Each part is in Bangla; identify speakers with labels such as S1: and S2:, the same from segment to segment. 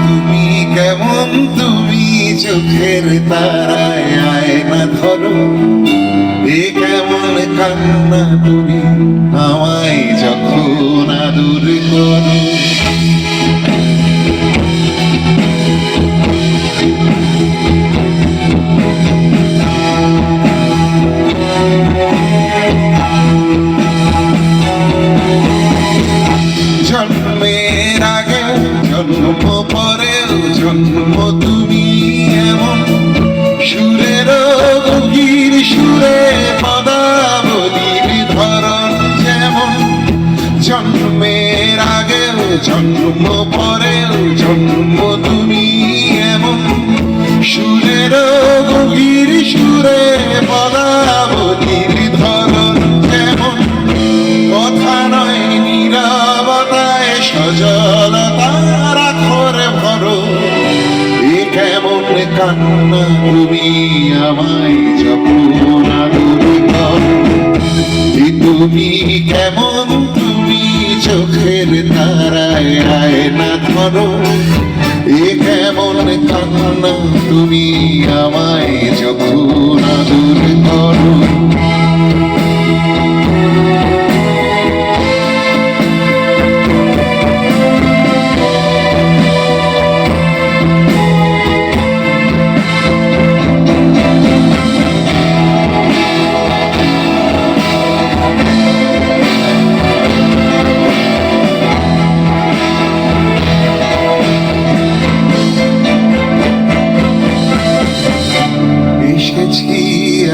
S1: তুমি কেমন, তুমি চোখের তারায় আয়না ধরো, এ কেমন কান্না তুমি আমায় যখন আদর করো। জন্মের আগে জন্ম পরেও জন্ম তুমি এমন, সুরের গভীর সুরে পদাবলীর ধরন যেমন। জন্মের আগেও জন্ম পরেও জন্ম তুমি এমন, সুরের গভীর সুরে পদাবলীর ধরন যেমন। কথা নয় নীরবতায় সজলতার আখরে ভরো, এ কেমন কান্না তুমি আমায় যখন আদর করো। এ তুমি কেমন, তুমি চোখের তারায় আয়না ধরো, এ কেমন কান্না তুমি আমায় যখন আদর করো। এসেছি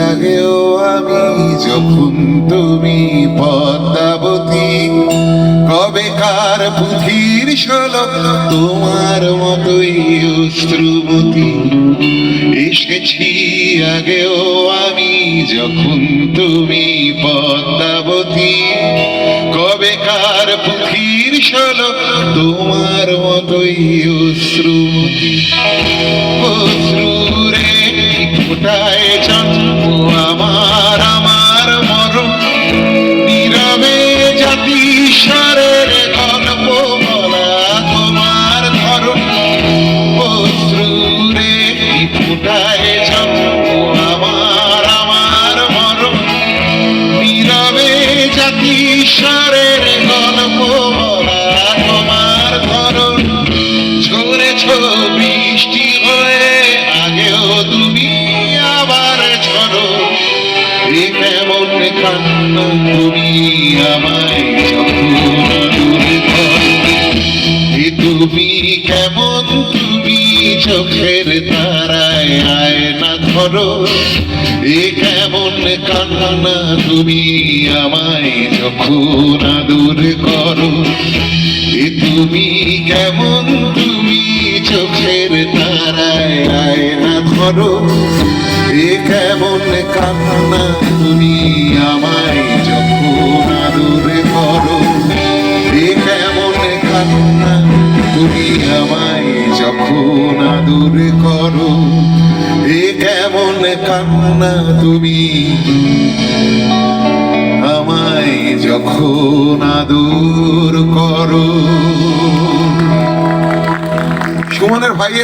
S1: আগেও আমি যখন তুমি পদ্মাবতী, কবেকার পুঁথির শোলক তোমার মতোই অশ্রুমতি। এসেছি আগেও আমি যখন তুমি পদ্মাবতী, কবেকার পুঁথির শোলক তোমার মতোই অশ্রুমতি। অশ্রুরে ফোটায় জন্ম আমার, আমার মরণ, নীরবে জাতিস্বরের গল্প বলা তোমার ধরন। অশ্রুরে ফোটায় জন্ম আমার, আমার মরণ, নীরবে জাতিস্বরের গল্প বলা তোমার ধরন। ঝরেছ বৃষ্টি হয়ে আগেও তুমি আবার ঝরো, এ কেমন কান্না তুমি আমায় যখন আদর করো। এ তুমি কেমন, তুমি চোখের তারায় আয়না ধরো, এ কেমন কান্না তুমি আমায় যখন আদর করো। এ তুমি কেমন, তুমি চোখের তারায় আয়না ধরো, এ কেমন কান্না তুমি আমায় যখন আদর করো। এ কেমন কান্না তুমি আমায় যখন আদর করো। এ কেমন কান্না তুমি আমায় যখন আদর করো। সুমনের ভাই